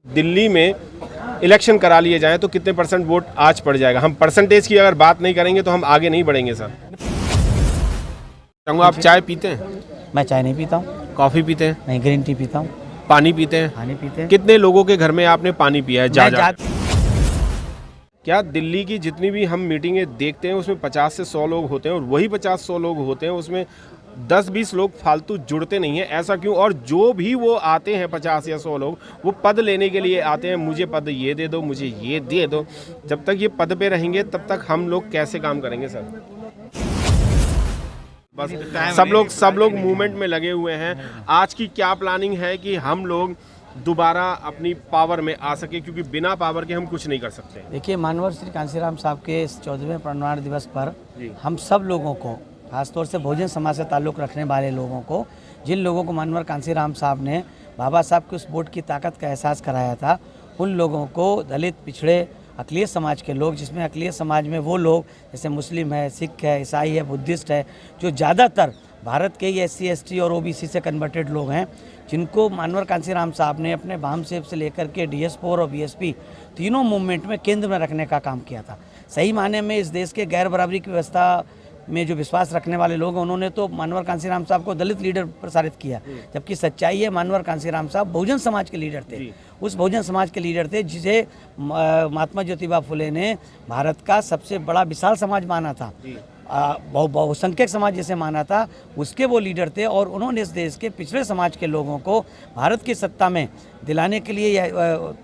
दिल्ली में इलेक्शन करा लिए जाएं तो कितने परसेंट वोट आज पड़ जाएगा? हम परसेंटेज की अगर बात नहीं करेंगे तो हम आगे नहीं बढ़ेंगे सर। चाहूँगा, आप चाय पीते हैं? मैं चाय नहीं पीता हूँ। कॉफ़ी पीते हैं? नहीं, ग्रीन टी पीता हूँ। पानी पीते हैं? पानी पीते हैं। कितने लोगों के घर में आपने पानी पिया है? क्या दिल्ली की जितनी भी हम मीटिंगें देखते हैं उसमें 50 से 100 लोग होते हैं और वही 50-100 लोग होते हैं उसमें 10-20 लोग फालतू जुड़ते नहीं हैं, ऐसा क्यों? और जो भी वो आते हैं 50 या 100 लोग, वो पद लेने के लिए आते हैं, मुझे पद ये दे दो, मुझे ये दे दो। जब तक ये पद पे रहेंगे तब तक हम लोग कैसे काम करेंगे सर? बस सब लोग मूवमेंट में लगे हुए हैं। आज की क्या प्लानिंग है कि हम लोग दोबारा अपनी पावर में आ सके, क्योंकि बिना पावर के हम कुछ नहीं कर सकते। देखिए, मानवर श्री कांसीराम साहब के इस 14वें परिनिर्वाण दिवस पर हम सब लोगों को, खासतौर से बहुजन समाज से ताल्लुक़ रखने वाले लोगों को, जिन लोगों को मानवर कांसीराम साहब ने बाबा साहब के उस वोट की ताकत का एहसास कराया था, उन लोगों को दलित, पिछड़े, अक़लियत समाज के लोग, जिसमें अक़लियत समाज में वो लोग जैसे मुस्लिम है, सिख है, ईसाई है, बुद्धिस्ट है, जो ज़्यादातर भारत के ही SC ST और OBC से कन्वर्टेड लोग हैं, जिनको मानवर कांसीराम साहब ने अपने भाम सेब से लेकर के DS4 और BSP तीनों मूवमेंट में केंद्र में रखने का काम किया था। सही माने में इस देश के गैर बराबरी की व्यवस्था में जो विश्वास रखने वाले लोग हैं, उन्होंने तो मानवर कांसीराम साहब को दलित लीडर प्रसारित किया, जबकि सच्चाई है मानवर कांसीराम साहब बहुजन समाज के लीडर थे। उस बहुजन समाज के लीडर थे जिसे महात्मा ज्योतिबा फुले ने भारत का सबसे बड़ा विशाल समाज माना था, बहुसंख्यक समाज जिसे माना था, उसके वो लीडर थे। और उन्होंने इस देश के पिछड़े समाज के लोगों को भारत की सत्ता में दिलाने के लिए,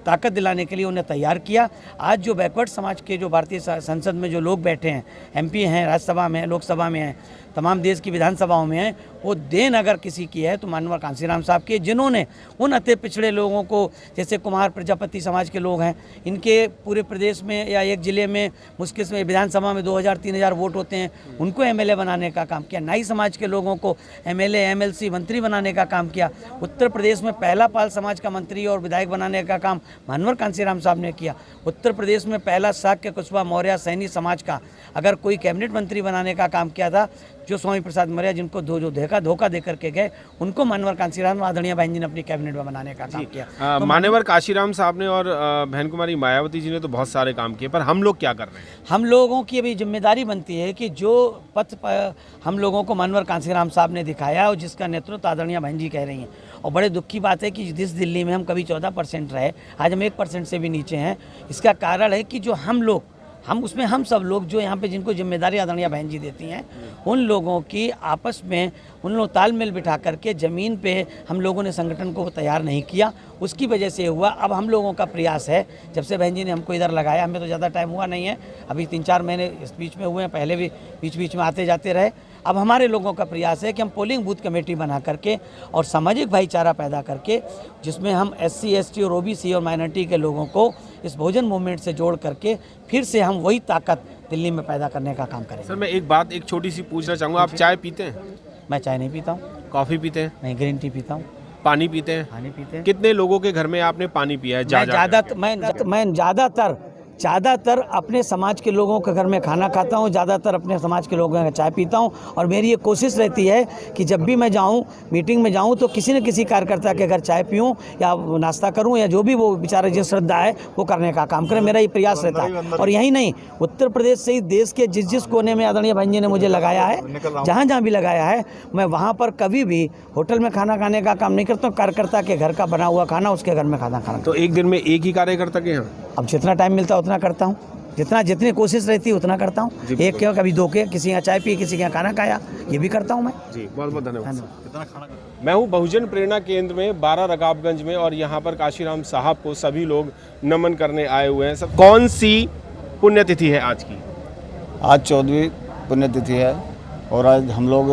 ताकत दिलाने के लिए उन्हें तैयार किया। आज जो बैकवर्ड समाज के जो भारतीय संसद में जो लोग बैठे हैं, MP हैं, राज्यसभा में हैं, लोकसभा में हैं, तमाम देश की विधानसभाओं में हैं, वो देन अगर किसी की है तो मानवर कांसीराम साहब की, जिन्होंने उन अति पिछड़े लोगों को, जैसे कुमार प्रजापति समाज के लोग हैं, इनके पूरे प्रदेश में या एक ज़िले में मुश्किल से विधानसभा में 2000-3000 वोट होते हैं, उनको MLA बनाने का काम किया। नाई समाज के लोगों को MLA, MLC, मंत्री बनाने का काम किया। उत्तर प्रदेश में पहला पाल समाज का मंत्री और विधायक बनाने का काम मानवर कांसीराम साहब ने किया। उत्तर प्रदेश में पहला शाक्य, कुशवाहा, मौर्य, सैनी समाज का अगर कोई कैबिनेट मंत्री बनाने का काम किया था, जो स्वामी प्रसाद मौर्य, जिनको धोखा दे करके गए, उनको मानवर कांसीराम आदरणीय बहन जी ने अपनी कैबिनेट में बनाने का काम किया। तो मानवर कांसीराम साहब ने और बहन कुमारी मायावती जी ने तो बहुत सारे काम किए, पर हम लोग क्या कर रहे हैं? हम लोगों की अभी जिम्मेदारी बनती है कि जो पथ हम लोगों को मानवर कांसीराम साहब ने दिखाया और जिसका नेतृत्व आदरणीय बहन जी कह रही हैं, और बड़े दुख की बात है कि जिस दिल्ली में हम कभी 14% रहे, आज हम 1% से भी नीचे हैं। इसका कारण है कि जो हम सब लोग जो यहाँ पे जिनको जिम्मेदारी आदरणीय बहन जी देती हैं, उन लोगों की आपस में उन लोग तालमेल बिठा करके ज़मीन पे हम लोगों ने संगठन को तैयार नहीं किया, उसकी वजह से हुआ। अब हम लोगों का प्रयास है, जब से बहन जी ने हमको इधर लगाया, हमें तो ज़्यादा टाइम हुआ नहीं है, अभी 3-4 महीने इस बीच में हुए हैं, पहले भी बीच में आते जाते रहे। अब हमारे लोगों का प्रयास है कि हम पोलिंग बूथ कमेटी बना करके और सामाजिक भाईचारा पैदा करके, जिसमें हम SC ST और OBC और माइनॉरिटी के लोगों को इस बहुजन मूवमेंट से जोड़ करके फिर से हम वही ताकत दिल्ली में पैदा करने का काम करेंगे। सर, मैं एक छोटी सी पूछना चाहूँगा, आप चाय पीते हैं? मैं चाय नहीं पीता हूँ। कॉफ़ी पीते हैं? नहीं, ग्रीन टी पीता हूँ। पानी पीते हैं? पानी पीते हैं। कितने लोगों के घर में आपने पानी पिया है? मैं ज़्यादातर अपने समाज के लोगों के घर में खाना खाता हूँ, ज़्यादातर अपने समाज के लोगों का चाय पीता हूँ। और मेरी ये कोशिश रहती है कि जब भी मैं जाऊँ, मीटिंग में जाऊँ, तो किसी न किसी कार्यकर्ता के घर चाय पीऊँ या नाश्ता करूँ, या जो भी वो बेचारे जिस श्रद्धा है वो करने का काम करें। मेरा ये प्रयास रहता है। और यही नहीं, उत्तर प्रदेश से ही देश के जिस कोने में आदरणीय बहन जी ने मुझे लगाया है, जहाँ भी लगाया है, मैं वहाँ पर कभी भी होटल में खाना खाने का काम नहीं करता हूँ। कार्यकर्ता के घर का बना हुआ खाना उसके घर में खाना। तो एक दिन में एक ही कार्यकर्ता के यहाँ? अब जितना टाइम मिलता है उतना करता हूँ, जितनी कोशिश रहती है उतना करता हूँ। एक के कभी 2 के, किसी के यहाँ चाय पी, किसी के यहाँ खाना खाया, ये भी करता हूँ मैं। जी, बहुत बहुत धन्यवाद। मैं हूँ बहुजन प्रेरणा केंद्र में, 12 रकाबगंज में, और यहाँ पर कांसीराम साहब को सभी लोग नमन करने आए हुए हैं। सब कौन सी पुण्यतिथि है आज की? आज 14वीं पुण्यतिथि है, और आज हम लोग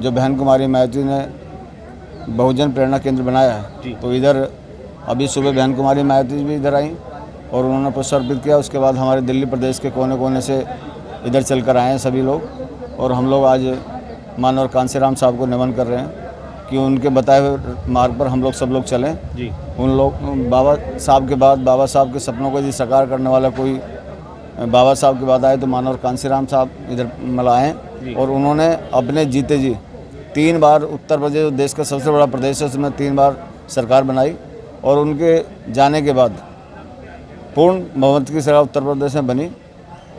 जो बहन कुमारी मायावती ने बहुजन प्रेरणा केंद्र बनाया है, तो इधर अभी सुबह बहन कुमारी मायावती भी इधर आई और उन्होंने पुष्प अर्पित किया। उसके बाद हमारे दिल्ली प्रदेश के कोने कोने से इधर चल कर आए हैं सभी लोग, और हम लोग आज मानवर कांसीराम साहब को नमन कर रहे हैं कि उनके बताए हुए मार्ग पर हम लोग सब लोग चलें जी। उन लोग बाबा साहब के बाद, बाबा साहब के सपनों को यदि साकार करने वाला कोई बाबा साहब के बाद आए तो मानवर कांसीराम साहब इधर मलाएँ। और उन्होंने अपने जीते जी 3 बार उत्तर प्रदेश देश का सबसे बड़ा प्रदेश है, उसमें 3 बार सरकार बनाई, और उनके जाने के बाद पूर्ण बहुमत की सरकार उत्तर प्रदेश में बनी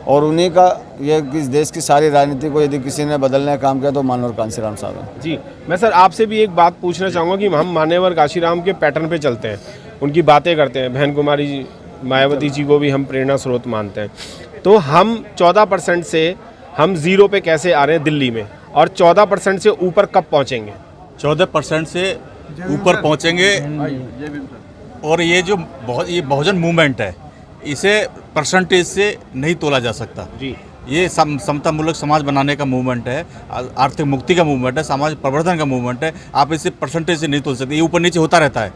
और उन्हीं का ये किस देश की सारी राजनीति को यदि किसी ने बदलने का काम किया तो मानवर कांशीराम साहब हैं। जी, मैं सर आपसे भी एक बात पूछना चाहूँगा कि हम मान्यवर कांशीराम के पैटर्न पे चलते हैं, उनकी बातें करते हैं, बहन कुमारी जी मायावती जी को भी हम प्रेरणा स्रोत मानते हैं, तो हम 14% से हम 0 पे कैसे आ रहे हैं दिल्ली में, और 14% से ऊपर कब पहुँचेंगे? 14% से ऊपर पहुंचेंगे। और ये जो ये बहुजन मूवमेंट है, इसे परसेंटेज से नहीं तोला जा सकता जी। ये समतामूलक समाज बनाने का मूवमेंट है, आर्थिक मुक्ति का मूवमेंट है, समाज प्रवर्धन का मूवमेंट है। आप इसे परसेंटेज से नहीं तोल सकते। ये ऊपर नीचे होता रहता है।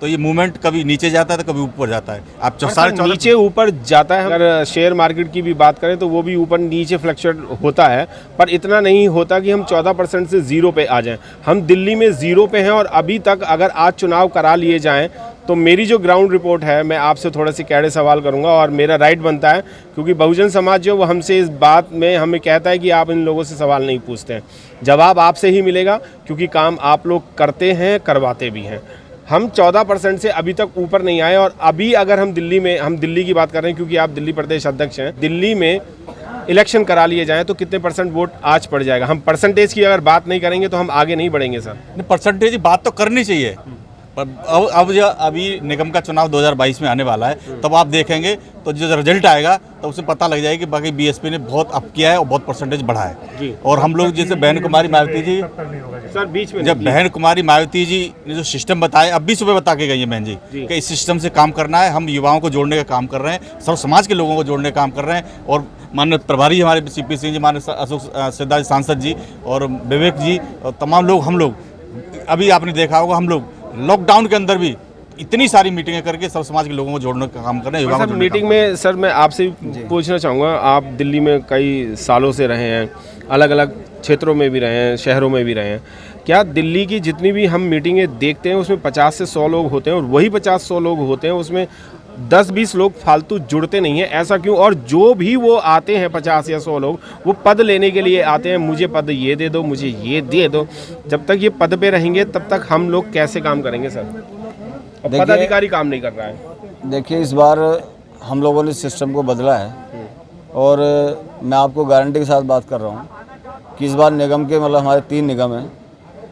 तो ये मूवमेंट कभी नीचे जाता है तो कभी ऊपर जाता है। आप नीचे ऊपर जाता है। अगर शेयर मार्केट की भी बात करें तो वो भी ऊपर नीचे फ्लक्चुएट होता है, पर इतना नहीं होता कि हम 14% से 0 पे आ जाएं। हम दिल्ली में 0 पे हैं और अभी तक अगर आज चुनाव करा लिए जाएं तो मेरी जो ग्राउंड रिपोर्ट है, मैं आपसे थोड़े से कैडे सवाल करूंगा और मेरा राइट बनता है, क्योंकि बहुजन समाज जो वो हमसे इस बात में हमें कहता है कि आप इन लोगों से सवाल नहीं पूछते हैं। जवाब आपसे ही मिलेगा, क्योंकि काम आप लोग करते हैं, करवाते भी हैं। हम 14% से अभी तक ऊपर नहीं आए, और अभी अगर हम दिल्ली की बात कर रहे हैं, क्योंकि आप दिल्ली प्रदेश अध्यक्ष हैं, दिल्ली में इलेक्शन करा लिए जाएं तो कितने % वोट आज पड़ जाएगा? हम परसेंटेज की अगर बात नहीं करेंगे तो हम आगे नहीं बढ़ेंगे सर। परसेंटेज बात तो करनी चाहिए, पर अभी निगम का चुनाव 2022 में आने वाला है, तब आप देखेंगे तो जो रिजल्ट आएगा तो उसे पता लग जाएगा कि बाकी बीएसपी ने बहुत अप किया है और बहुत परसेंटेज बढ़ा है जी। और हम लोग जैसे बहन कुमारी मायावती जी सर बीच में जब बहन कुमारी मायावती जी ने जो सिस्टम बताया, अब भी सुबह बता के गई है बहन जी कि इस सिस्टम से काम करना है। हम युवाओं को जोड़ने का काम कर रहे हैं, सर्व समाज के लोगों को जोड़ने का काम कर रहे हैं। और माननीय प्रभारी हमारे सीपी सिंह जी, माननीय अशोक सिद्धार्थ सांसद जी और विवेक जी और तमाम लोग, हम लोग अभी आपने देखा होगा, हम लोग लॉकडाउन के अंदर भी इतनी सारी मीटिंगें करके सब समाज के लोगों को जोड़ने का काम कर रहे हैं। सर मीटिंग में सर मैं आपसे पूछना चाहूँगा, आप दिल्ली में कई सालों से रहे हैं, अलग अलग क्षेत्रों में भी रहे हैं, शहरों में भी रहे हैं, क्या दिल्ली की जितनी भी हम मीटिंगें देखते हैं उसमें 50 से 100 लोग होते हैं, और वही 50-100 लोग होते हैं उसमें 10-20 लोग फालतू जुड़ते नहीं हैं? ऐसा क्यों? और जो भी वो आते हैं 50 या 100 लोग, वो पद लेने के लिए आते हैं, मुझे पद ये दे दो, मुझे ये दे दो। जब तक ये पद पे रहेंगे तब तक हम लोग कैसे काम करेंगे सर? और पदाधिकारी काम नहीं कर रहा है। देखिए, इस बार हम लोगों ने सिस्टम को बदला है और मैं आपको गारंटी के साथ बात कर रहा हूँ कि इस बार निगम के मतलब हमारे 3 निगम हैं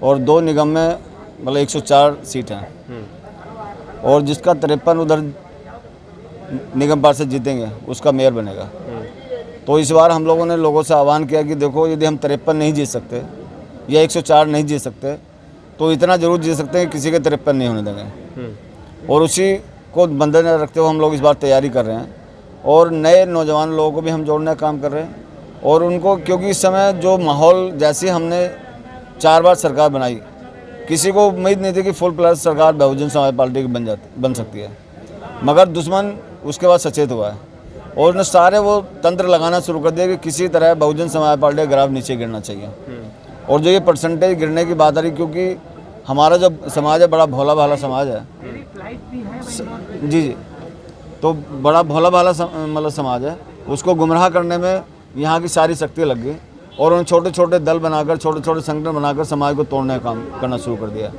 और 2 निगम में मतलब 104 सीट हैं और जिसका 53 उधर निगम पार्षद जीतेंगे उसका मेयर बनेगा। तो इस बार हम लोगों ने लोगों से आह्वान किया कि देखो, यदि हम 53 नहीं जीत सकते या 104 नहीं जीत सकते तो इतना जरूर जीत सकते हैं कि किसी के 53 नहीं होने देंगे। और उसी को मद्देनजर रखते हुए हम लोग इस बार तैयारी कर रहे हैं और नए नौजवान लोगों को भी हम जोड़ने का काम कर रहे हैं। और उनको, क्योंकि इस समय जो माहौल, जैसे हमने 4 बार सरकार बनाई, किसी को उम्मीद नहीं थी कि फुल प्लस सरकार बहुजन समाज पार्टी की बन सकती है, मगर दुश्मन उसके बाद सचेत हुआ है और उसने सारे वो तंत्र लगाना शुरू कर दिया कि किसी तरह बहुजन समाज पार्टी का ग्राफ नीचे गिरना चाहिए। और जो ये परसेंटेज गिरने की बात आ रही, क्योंकि हमारा जो समाज है बड़ा भोला भाला समाज है जी, तो बड़ा भोला भाला मतलब समाज है, उसको गुमराह करने में यहाँ की सारी शक्ति लग गई और उन्होंने छोटे छोटे दल बनाकर, छोटे छोटे संगठन बनाकर समाज को तोड़ने का काम करना शुरू कर दिया।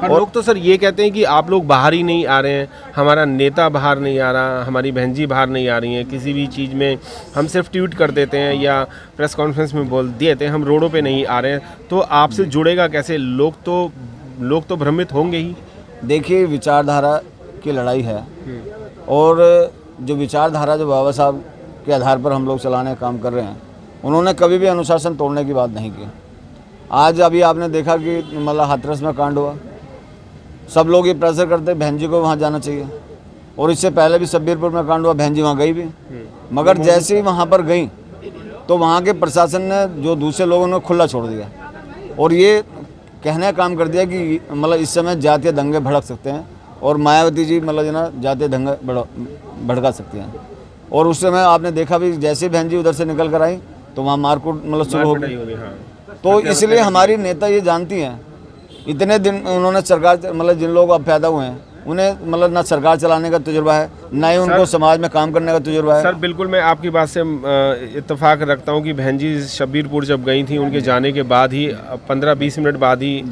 और लोग तो सर ये कहते हैं कि आप लोग बाहर ही नहीं आ रहे हैं, हमारा नेता बाहर नहीं आ रहा, हमारी बहन जी बाहर नहीं आ रही हैं, किसी भी चीज़ में हम सिर्फ ट्वीट कर देते हैं या प्रेस कॉन्फ्रेंस में बोल देते हैं, हम रोडों पे नहीं आ रहे हैं। तो आपसे जुड़ेगा कैसे? लोग तो भ्रमित होंगे ही। देखिए, विचारधारा की लड़ाई है और जो विचारधारा जो बाबा साहब के आधार पर हम लोग चलाने का काम कर रहे हैं, उन्होंने कभी भी अनुशासन तोड़ने की बात नहीं की। आज अभी आपने देखा कि मतलब हाथरस में कांड हुआ, सब लोग ये प्रेशर करते बहन जी को वहाँ जाना चाहिए, और इससे पहले भी शब्बीरपुर में कांड हुआ, बहन जी वहाँ गई भी, मगर जैसे ही वहाँ पर गई तो वहाँ के प्रशासन ने जो दूसरे लोगों ने खुला छोड़ दिया और ये कहने का काम कर दिया कि मतलब इस समय जातीय दंगे भड़क सकते हैं और मायावती जी मतलब जो ना जातीय दंगे भड़का सकती हैं। और उस समय आपने देखा भी, जैसे बहन जी उधर से निकल कर आई तो वहाँ मारकूट मतलब शुरू हो गई। तो इसलिए हमारी नेता ये जानती हैं, इतने दिन उन्होंने सरकार मतलब जिन लोग अब पैदा हुए हैं उन्हें मतलब ना सरकार चलाने का तजुर्बा है, ना ही उनको समाज में काम करने का तजुर्बा है। सर बिल्कुल, मैं आपकी बात से इत्तेफाक रखता हूं कि बहन जी शब्बीरपुर जब गई थी, उनके जाने के बाद ही 15-20 मिनट बाद ही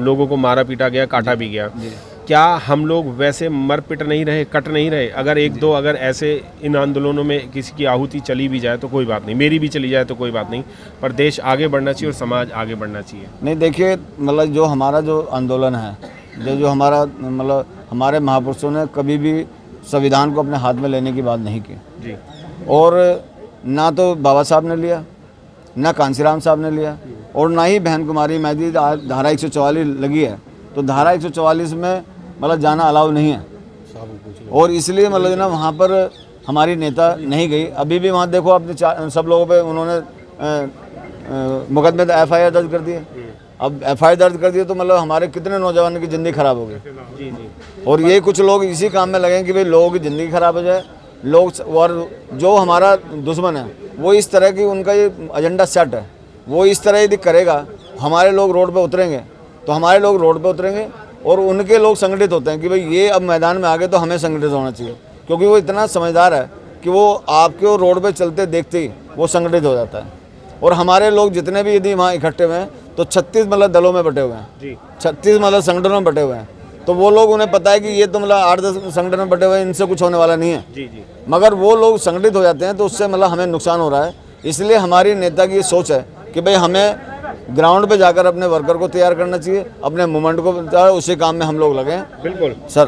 लोगों को मारा पीटा गया, काटा भी गया। क्या हम लोग वैसे मर पिट नहीं रहे, कट नहीं रहे? अगर एक दो अगर ऐसे इन आंदोलनों में किसी की आहुति चली भी जाए तो कोई बात नहीं, मेरी भी चली जाए तो कोई बात नहीं, पर देश आगे बढ़ना चाहिए और समाज आगे बढ़ना चाहिए। नहीं देखिए, मतलब जो हमारा जो आंदोलन है, जो हमारा मतलब हमारे महापुरुषों ने कभी भी संविधान को अपने हाथ में लेने की बात नहीं की जी। और ना तो बाबा साहब ने लिया, ना कांसीराम साहब ने लिया, और ना ही बहन कुमारी मैदी धारा 144 लगी है, तो धारा 144 में मतलब जाना अलाउ नहीं है, और इसलिए मतलब ना वहाँ पर हमारी नेता नहीं गई। अभी भी वहाँ देखो अपने सब लोगों पे उन्होंने मुकदमे FIR दर्ज कर दिए। अब FIR दर्ज कर दिए तो मतलब हमारे कितने नौजवानों की ज़िंदगी खराब हो गई। जी जी। और ये कुछ लोग इसी काम में लगे कि भाई लोगों की ज़िंदगी खराब हो जाए, लोग, और जो हमारा दुश्मन है वो इस तरह की उनका ये एजेंडा सेट है, वो इस तरह यदि करेगा हमारे लोग रोड पे उतरेंगे, तो हमारे लोग रोड पे उतरेंगे और उनके लोग संगठित होते हैं कि भाई ये अब मैदान में आ गए तो हमें संगठित होना चाहिए, क्योंकि वो इतना समझदार है कि वो आपके रोड पे चलते देखते ही वो संगठित हो जाता है। और हमारे लोग जितने भी यदि वहाँ इकट्ठे हुए हैं तो 36 मतलब दलों में बटे हुए हैं जी। 36 मतलब संगठनों में बटे हुए हैं, तो वो लोग, उन्हें पता है कि ये तो मतलब 8-10 संगठन में बटे हुए हैं, इनसे कुछ होने वाला नहीं है। जी जी। मगर वो लोग संगठित हो जाते हैं तो उससे मतलब हमें नुकसान हो रहा है। इसलिए हमारी नेता की ये सोच है कि भाई हमें ग्राउंड पे जाकर अपने वर्कर को तैयार करना चाहिए, अपने मूवमेंट को, उसी काम में हम लोग लगे हैं। बिल्कुल सर।